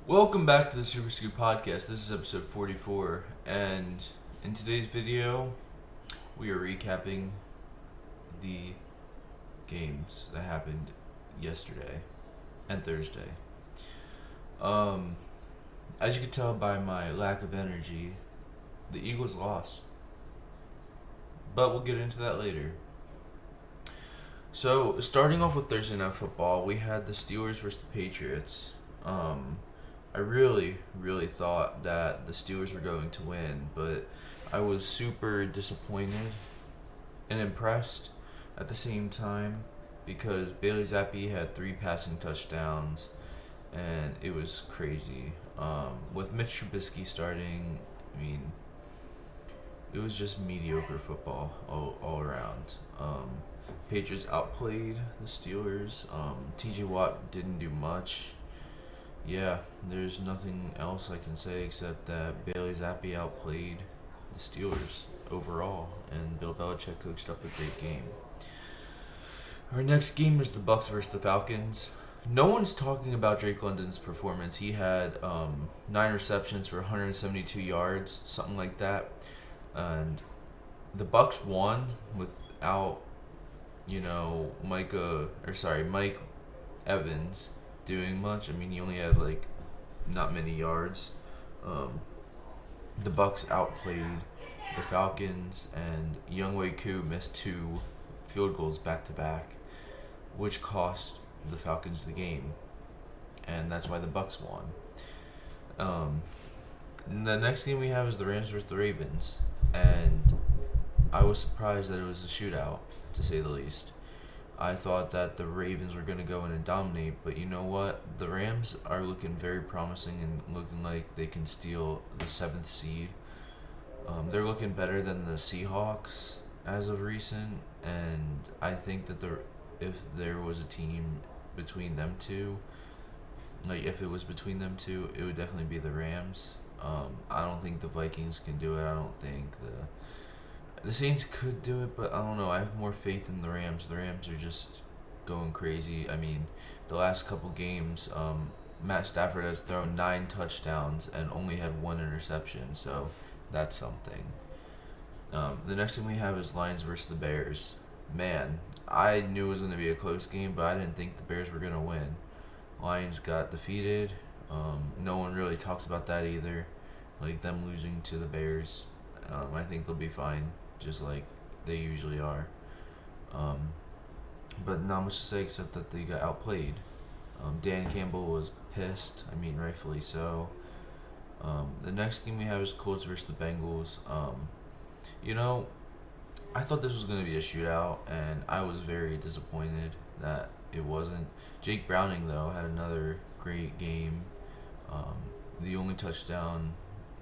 Welcome back to the Super Scoop Podcast. This is episode 44, and in today's video, we are recapping the games that happened yesterday and Thursday. As you can tell by my lack of energy, the Eagles lost, but we'll get into that later. So, starting off with Thursday Night Football, we had the Steelers versus the Patriots. I really thought that the Steelers were going to win, but I was super disappointed and impressed at the same time because Bailey Zappi had 3 passing touchdowns, and it was crazy. With Mitch Trubisky starting, it was just mediocre football all around. Patriots outplayed the Steelers. T.J. Watt didn't do much. Yeah, there's nothing else I can say except that Bailey Zappi outplayed the Steelers overall, and Bill Belichick coached up a great game. Our next game was the Bucs versus the Falcons. No one's talking about Drake London's performance. He had 9 receptions for 172 yards, something like that, and the Bucs won without, Mike Evans doing much. He only had not many yards. The Bucs outplayed the Falcons, and Younghoe Koo missed 2 field goals back to back, which cost the Falcons the game, and that's why the Bucs won. The next game we have is the Rams versus the Ravens, and I was surprised that it was a shootout, to say the least. I thought that the Ravens were going to go in and dominate, but you know what? The Rams are looking very promising and looking like they can steal the 7th seed. They're looking better than the Seahawks as of recent, and I think that if there was a team between them two, if it was between them two, it would definitely be the Rams. I don't think the Vikings can do it. I don't think the Saints could do it, but I don't know. I have more faith in the Rams. The Rams are just going crazy. The last couple games, Matt Stafford has thrown 9 touchdowns and only had 1 interception, so that's something. The next thing we have is Lions versus the Bears. Man, I knew it was going to be a close game, but I didn't think the Bears were going to win. Lions got defeated. No one really talks about that either, like them losing to the Bears. I think they'll be fine, just like they usually are. But not much to say except that they got outplayed. Dan Campbell was pissed. Rightfully so. The next game we have is Colts versus the Bengals. I thought this was going to be a shootout, and I was very disappointed that it wasn't. Jake Browning, though, had another great game. The only touchdown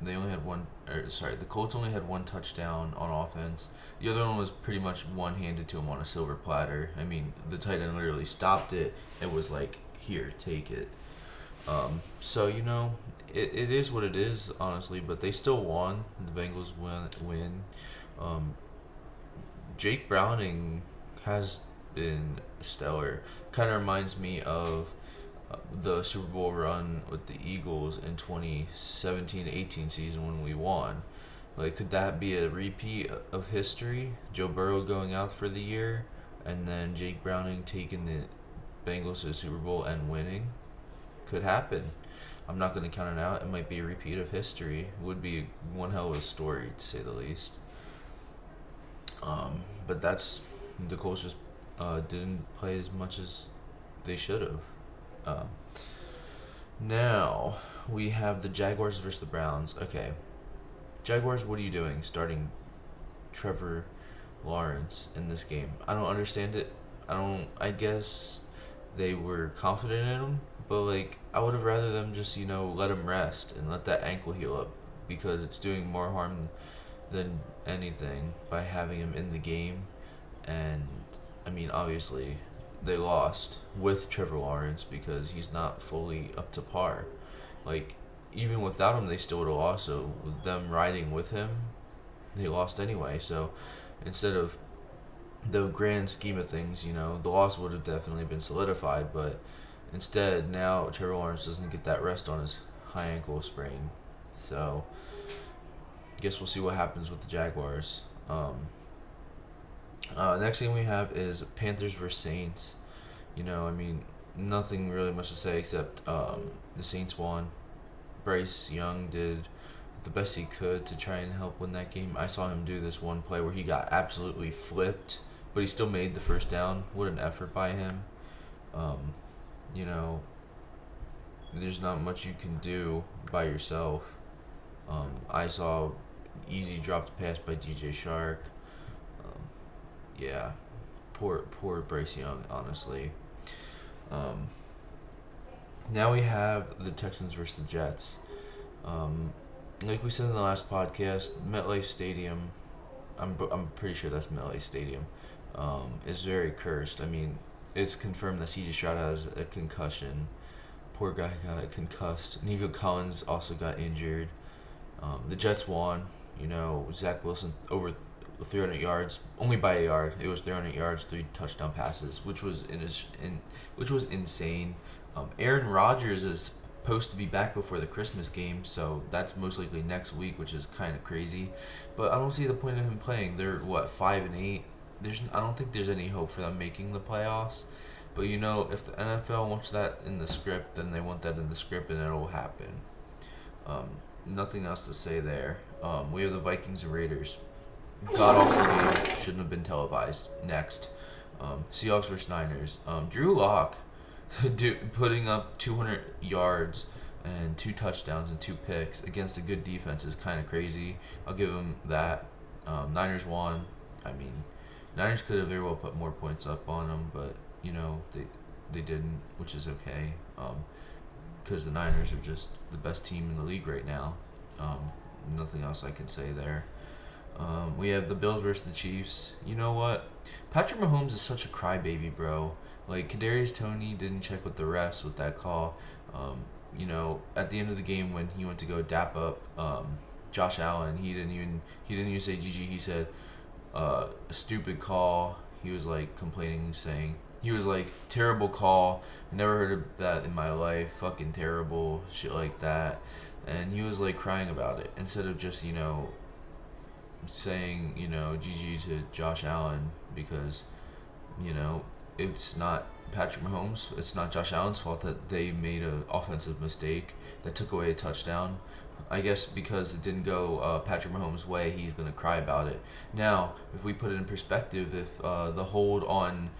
the Colts only had 1 touchdown on offense. The other one was pretty much one-handed to him on a silver platter. The tight end literally stopped it. It was like, here, take it. So, it is what it is, honestly, but they still won. The Bengals win. Jake Browning has been stellar. Kind of reminds me of the Super Bowl run with the Eagles in 2017-18 season when we won. Could that be a repeat of history? Joe Burrow going out for the year, and then Jake Browning taking the Bengals to the Super Bowl and winning? Could happen. I'm not going to count it out. It might be a repeat of history. It would be one hell of a story, to say the least. But the Colts just didn't play as much as they should have. Now we have the Jaguars versus the Browns. Okay, Jaguars, what are you doing starting Trevor Lawrence in this game? I don't understand it. I guess they were confident in him, but I would have rather them just let him rest and let that ankle heal up, because it's doing more harm than anything by having him in the game. And obviously they lost with Trevor Lawrence because he's not fully up to par. Even without him, they still would have lost. So with them riding with him, they lost anyway. So instead of the grand scheme of things, the loss would have definitely been solidified. But instead, now Trevor Lawrence doesn't get that rest on his high ankle sprain. So, guess we'll see what happens with the Jaguars. Next game we have is Panthers versus Saints. Nothing really much to say except the Saints won. Bryce Young did the best he could to try and help win that game. I saw him do this one play where he got absolutely flipped, but he still made the first down. What an effort by him. You know, there's not much you can do by yourself. I saw easy dropped pass by DJ Shark. Yeah, poor Bryce Young, honestly. Now we have the Texans versus the Jets. Like we said in the last podcast, MetLife Stadium, I'm pretty sure that's MetLife Stadium, is very cursed. I mean, it's confirmed that C.J. Stroud has a concussion. Poor guy got concussed. Nico Collins also got injured. The Jets won. Zach Wilson over 300 yards, only by a yard. It was 300 yards, 3 touchdown passes, which was insane. Aaron Rodgers is supposed to be back before the Christmas game, so that's most likely next week, which is kind of crazy. But I don't see the point of him playing. They're 5-8. I don't think there's any hope for them making the playoffs. But if the NFL wants that in the script, then they want that in the script, and it'll happen. Nothing else to say there. We have the Vikings and Raiders. God awful game, shouldn't have been televised. Next, Seahawks versus Niners. Drew Lock, putting up 200 yards and 2 touchdowns and 2 picks against a good defense is kind of crazy. I'll give him that. Niners won. Niners could have very well put more points up on them, but they didn't, which is okay. Because the Niners are just the best team in the league right now. Nothing else I can say there. We have the Bills versus the Chiefs. You know what? Patrick Mahomes is such a crybaby, bro. Like, Kadarius Toney didn't check with the refs with that call. At the end of the game when he went to go dap up Josh Allen, he didn't even say GG. He said a stupid call. He was like complaining, saying he was like, terrible call. I never heard of that in my life. Fucking terrible shit like that. And he was like crying about it instead of just saying, GG to Josh Allen, because, it's not Patrick Mahomes, it's not Josh Allen's fault that they made an offensive mistake that took away a touchdown. I guess because it didn't go Patrick Mahomes' way, he's going to cry about it. Now, if we put it in perspective, if the hold on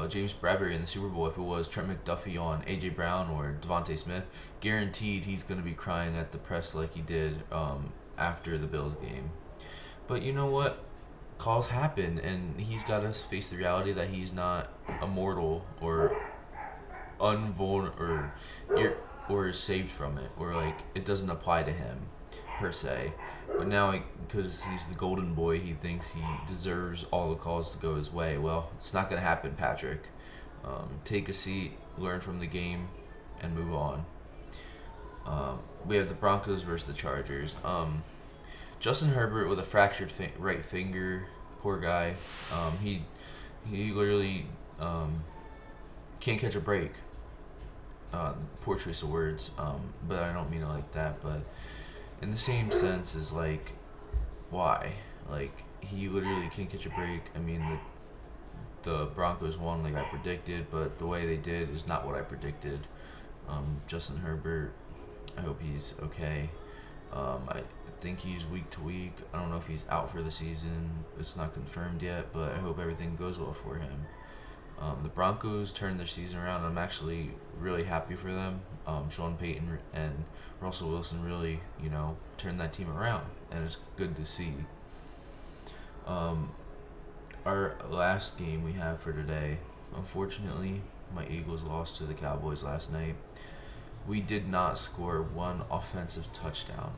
James Bradbury in the Super Bowl, if it was Trent McDuffie on A.J. Brown or Devontae Smith, guaranteed he's going to be crying at the press like he did after the Bills game. But you know what? Calls happen, and he's got to face the reality that he's not immortal or invulnerable or saved from it, or like it doesn't apply to him per se. But now, because he's the golden boy, he thinks he deserves all the calls to go his way. Well, it's not going to happen, Patrick. Take a seat, learn from the game, and move on. We have the Broncos versus the Chargers. Justin Herbert with a fractured right finger. Poor guy. He literally can't catch a break. Poor choice of words. But I don't mean it like that. But in the same sense as like, why? Like, he literally can't catch a break. I mean, the Broncos won like I predicted, but the way they did is not what I predicted. Justin Herbert, I hope he's okay. I think he's week to week. I don't know if he's out for the season. It's not confirmed yet, but I hope everything goes well for him. The Broncos turned their season around. I'm actually really happy for them. Sean Payton and Russell Wilson really, turned that team around, and it's good to see. Our last game we have for today, unfortunately, my Eagles lost to the Cowboys last night. We did not score one offensive touchdown.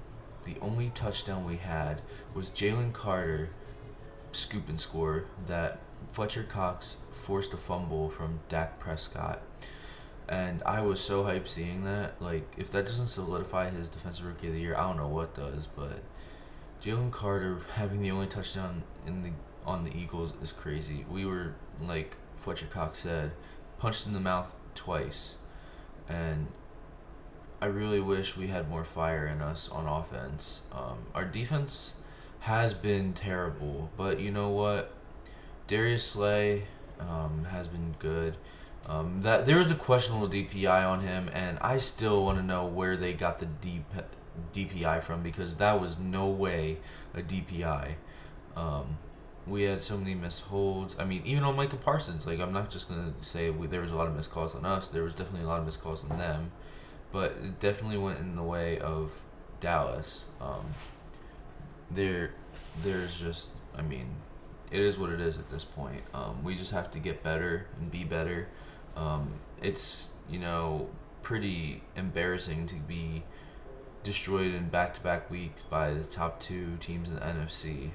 The only touchdown we had was Jalen Carter scoop and score that Fletcher Cox forced a fumble from Dak Prescott. And I was so hyped seeing that. Like, if that doesn't solidify his Defensive Rookie of the Year, I don't know what does. But Jalen Carter having the only touchdown on the Eagles is crazy. We were, like Fletcher Cox said, punched in the mouth twice. And I really wish we had more fire in us on offense. Our defense has been terrible, but you know what? Darius Slay has been good. That there was a questionable DPI on him, and I still want to know where they got the DPI from, because that was no way a DPI. We had so many missed holds. I mean, even on Micah Parsons, like, I'm not just gonna say there was a lot of missed calls on us. There was definitely a lot of missed calls on them, but it definitely went in the way of Dallas. There's just, I mean, it is what it is at this point. We just have to get better and be better. It's, pretty embarrassing to be destroyed in back-to-back weeks by the top two teams in the NFC.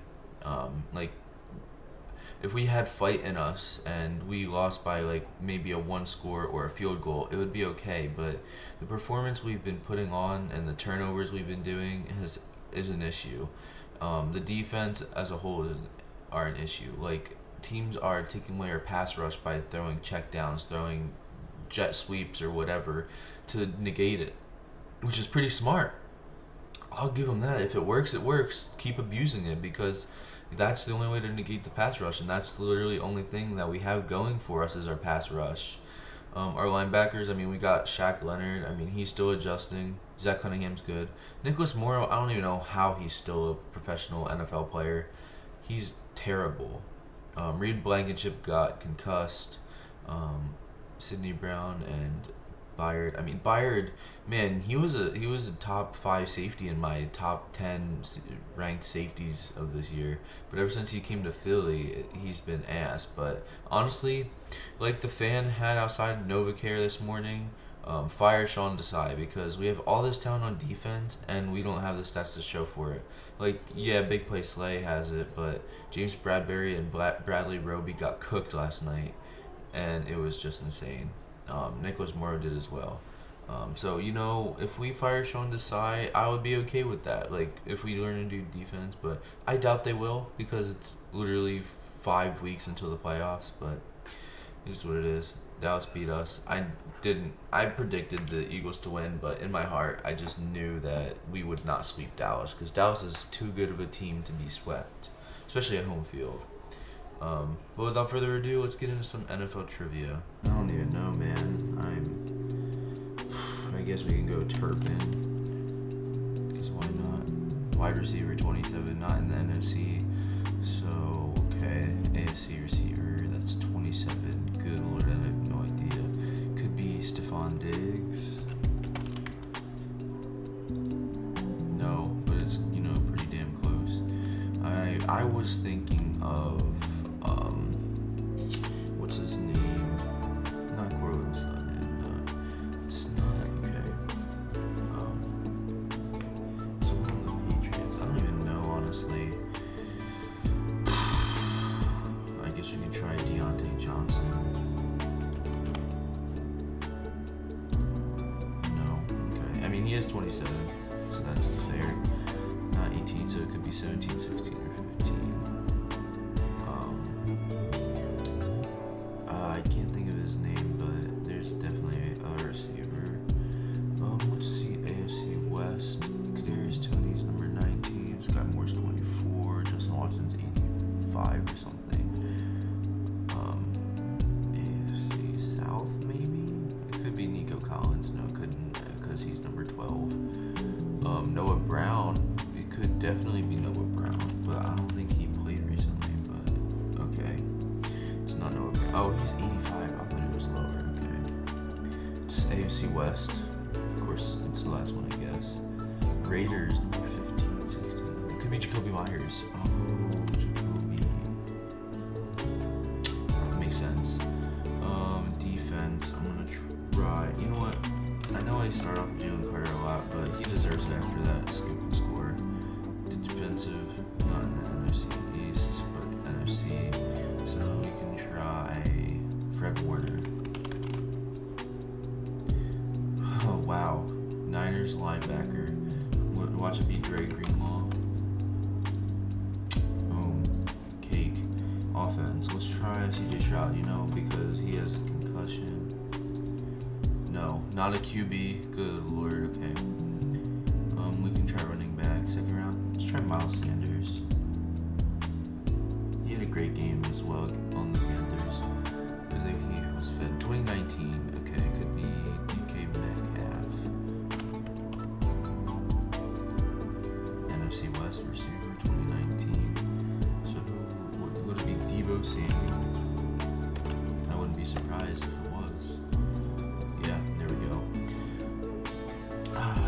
If we had fight in us and we lost by maybe a one score or a field goal, it would be okay. But the performance we've been putting on and the turnovers we've been doing is an issue. The defense as a whole are an issue. Teams are taking away our pass rush by throwing checkdowns, throwing jet sweeps or whatever to negate it, which is pretty smart. I'll give them that. If it works, it works. Keep abusing it, because that's the only way to negate the pass rush, and that's literally the only thing that we have going for us is our pass rush. Our linebackers, we got Shaq Leonard. He's still adjusting. Zach Cunningham's good. Nicholas Morrow, I don't even know how he's still a professional NFL player. He's terrible. Reed Blankenship got concussed. Sidney Brown and Byard. Byard, man, he was a top 5 safety in my top 10 ranked safeties of this year. But ever since he came to Philly, he's been ass. But honestly, like the fan had outside NovaCare this morning, fire Sean Desai, because we have all this talent on defense and we don't have the stats to show for it. Big play Slay has it, but James Bradbury and Bradley Roby got cooked last night, and it was just insane. Nicholas Morrow did as well. If we fire Sean Desai, I would be okay with that. If we learn to do defense, but I doubt they will, because it's literally 5 weeks until the playoffs. But it is what it is. Dallas beat us. I predicted the Eagles to win, but in my heart, I just knew that we would not sweep Dallas, because Dallas is too good of a team to be swept, especially at home field. But without further ado, let's get into some NFL trivia. I don't even know, man. I guess we can go Turpin, because why not? Wide receiver 27, not in the NFC. So, okay, AFC receiver, that's 27. Good Lord, I have no idea. Could be Stephon Diggs. No, but it's, pretty damn close. I was thinking of what's his name? Not Cortland Sutton. It's not okay. Someone on the Patriots. I don't even know, honestly. I guess we can try Deontay Johnson. No. Okay. He is 27, so that's fair. Not 18, so it could be 17, 16, or 15. I can't think of his name, but there's definitely a receiver. Let's see, AFC West. Kadarius Toney's number 19. Scott Moore's 24. Justin Watson's 85 or something. AFC South, maybe? It could be Nico Collins. No, it couldn't, because he's number 12. Noah Brown. It could definitely be Noah Brown, but I don't think he played recently, but okay. It's not Noah Brown. Oh, he's 85. I thought he was lower. Okay. It's AFC West. Of course, it's the last one, I guess. Raiders, number 15, 16. It could be Jacoby Myers. Oh, Jacoby. That makes sense. Defense. I'm going to try. You know what? I know I start off with Jalen Carter a lot, but he deserves it after that scoop and score. Defensive, not in the NFC East, but NFC. So we can try Fred Warner. Oh, wow. Niners linebacker. Watch it be Dre Greenlaw. Boom. Cake. Offense. Let's try CJ Stroud, because he has a concussion. No, not a QB. Good lord. Okay. We can try running back. Second round. Let's try Miles Sanders. He had a great game as well on the Panthers because he was fed. 2019. Okay, could be DK Metcalf. NFC West receiver 2019. So would it be Deebo Samuel? I wouldn't be surprised if it was. Yeah, there we go.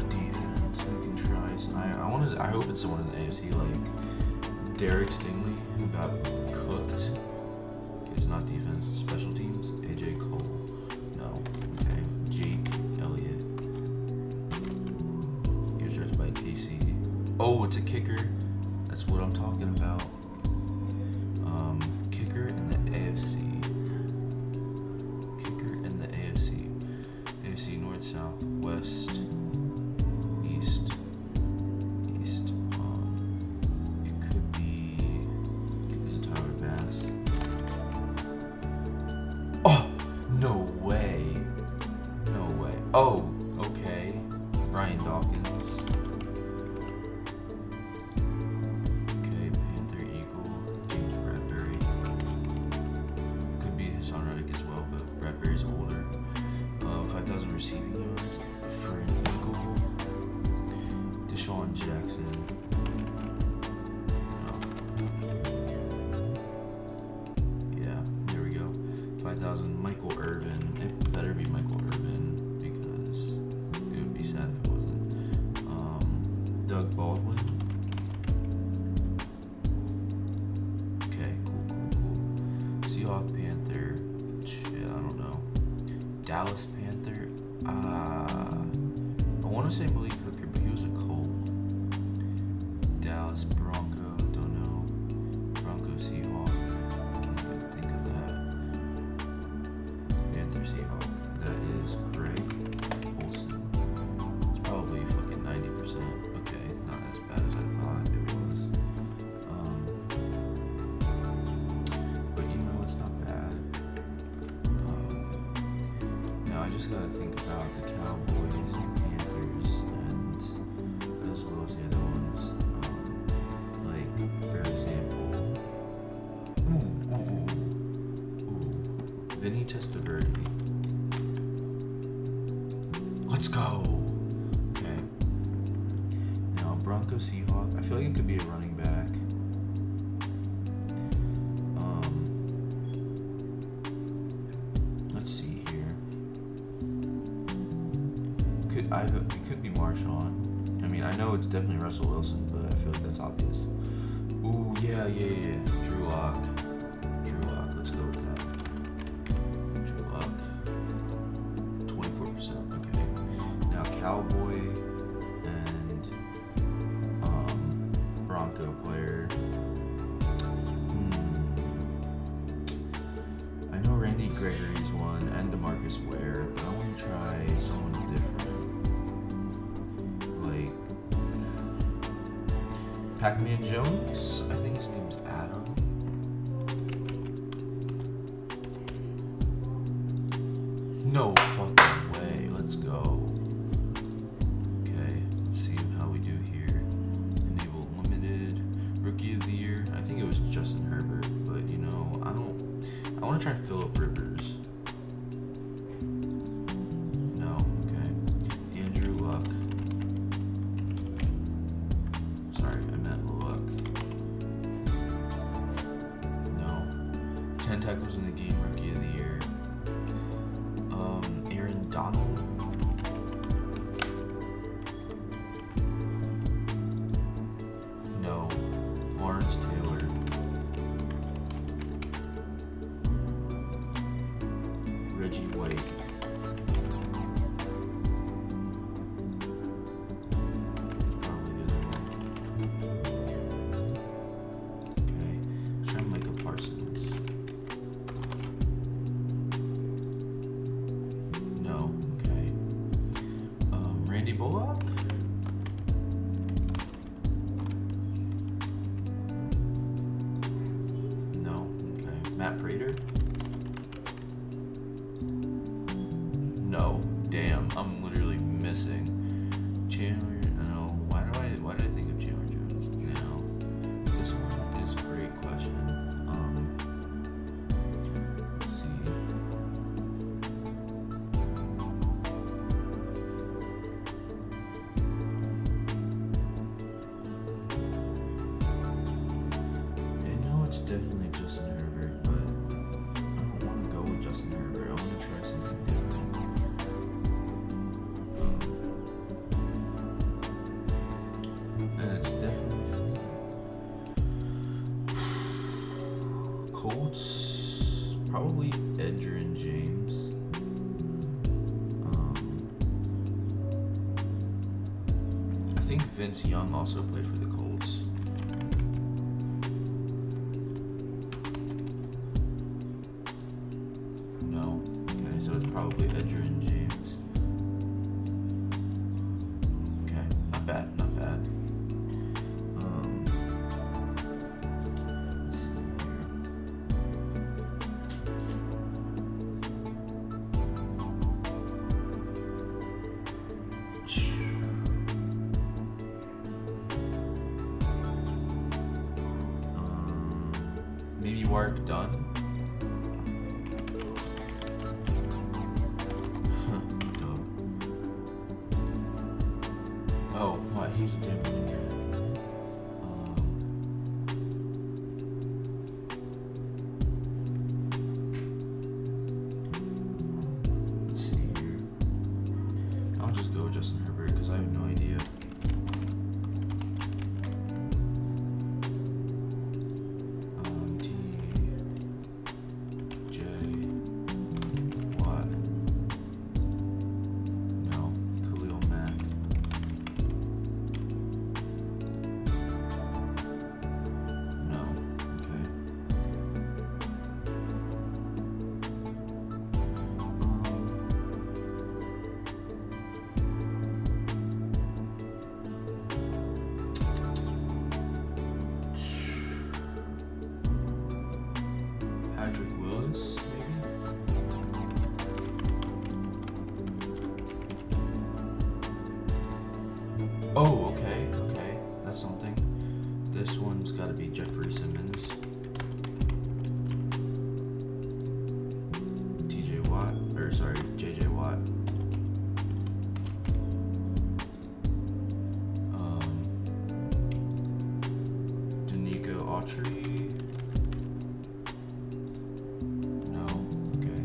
Defense. We can try. I hope it's someone in the AFC like Derek Stingley, who got cooked. It's not defense, special teams. AJ Cole. No. Okay. Jake Elliott. He was drafted by KC. Oh, it's a kicker. That's what I'm talking about. Kicker in the AFC. Kicker in the AFC. AFC North, South, West, East. Oh, okay. Brian Dawkins. Okay, Panther, Eagle, James Bradbury. Could be Hassan Reddick as well, but Bradbury's older. 5,000 receiving yards for an Eagle. Deshaun Jackson. No. Yeah, there we go. 5,000 Michael Irvin. It better be Michael Irvin. Sad if it wasn't. Doug Baldwin. Okay, cool. Seahawks, Panther. Yeah, I don't know. Dallas Panther. I want to say Malik Hooker, but he was a Colt. Dallas Bronco. Don't know. Bronco Seahawk. Can't even think of that. Panther Seahawk. That is great. Probably fucking 90%. Okay, not as bad as I thought it was. But you know, it's not bad. Now I just gotta think about the Cowboys and Panthers, and as well as the other ones. Like, for example, Vinny Testaverde. Let's go. Broncos Seahawks. I feel like it could be a running back. Let's see here. It could be Marshawn. I mean, I know it's definitely Russell Wilson, but I feel like that's obvious. Ooh, yeah. Drew Lock. Let's go with that. Drew Lock. 24%. Okay. Now Cowboy. Bronco player. I know Randy Gregory's one and DeMarcus Ware, but I want to try someone different. Like Pac-Man Jones? I think his name's Adam. No fucking way. Let's go. Okay, let's see how we do here. Rookie of the year. I think it was Justin Herbert, but you know, I want to try Phillip Rivers. No, okay. Andrew Luck. Sorry, I meant Luck. No. 10 tackles in the game, rookie of the year. Aaron Donald. No. Lawrence Taylor. Reggie White. That's probably the other one. Okay. Let's try Micah Parsons. No. Okay. Randy Bullock? Matt Prater? No. Damn. missing? Chandler, no. Why did I think of Chandler Jones? Now, this one is a great question. Let's see. I know it's definitely Justin Herbert, but I don't want to go with Justin Herbert. I want to try something different. And it's definitely Colts, probably Edgerrin James. I think Vince Young also played for the Colts. No. Okay, so it's probably Edgerrin James. Okay, not bad, not bad. Let's see here. Maybe Warwick Dunn. Oh, what? He's a damn injured. Let's see here. I'll just go with Justin Herbert because I have no idea. TJ Watt. No. Khalil Mack. No. Okay. Patrick Willis, maybe? Oh, okay. That's something. This one's got to be Jeffrey Simmons. JJ Watt. Danico Autry. No. Okay.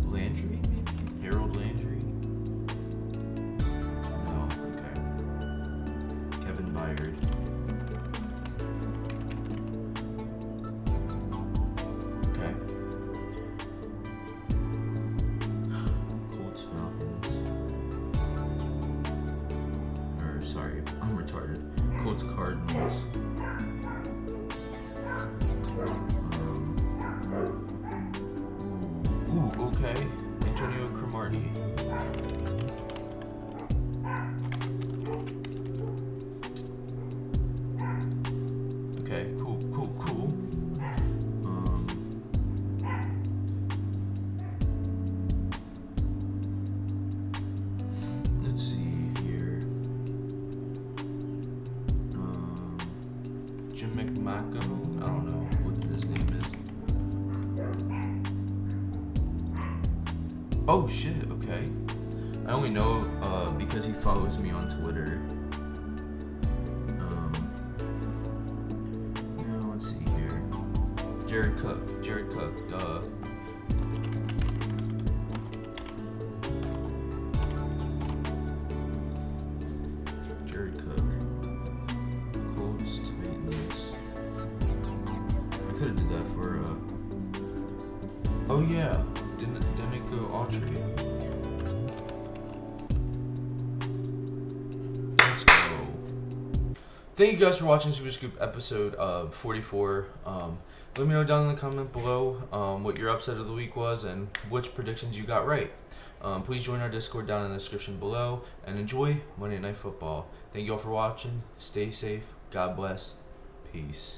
Landry, maybe? Harold Landry. No. Okay. Kevin Byard. Okay. Colts, Falcons. Sorry, I'm retarded. Colts, Cardinals. Okay. Antonio Cromartie. Okay, cool. Let's see here. Jim McMahon. I don't know what his name is. Oh shit, okay. I only know because he follows me on Twitter. Now let's see here. Jared Cook, duh. Jared Cook. Colts, Titans. I could have did that for oh yeah. Danico Autry. Let's go. Thank you guys for watching Super Scoop episode 44. Let me know down in the comment below what your upset of the week was and which predictions you got right. Please join our Discord down in the description below and enjoy Monday Night Football. Thank you all for watching. Stay safe. God bless. Peace.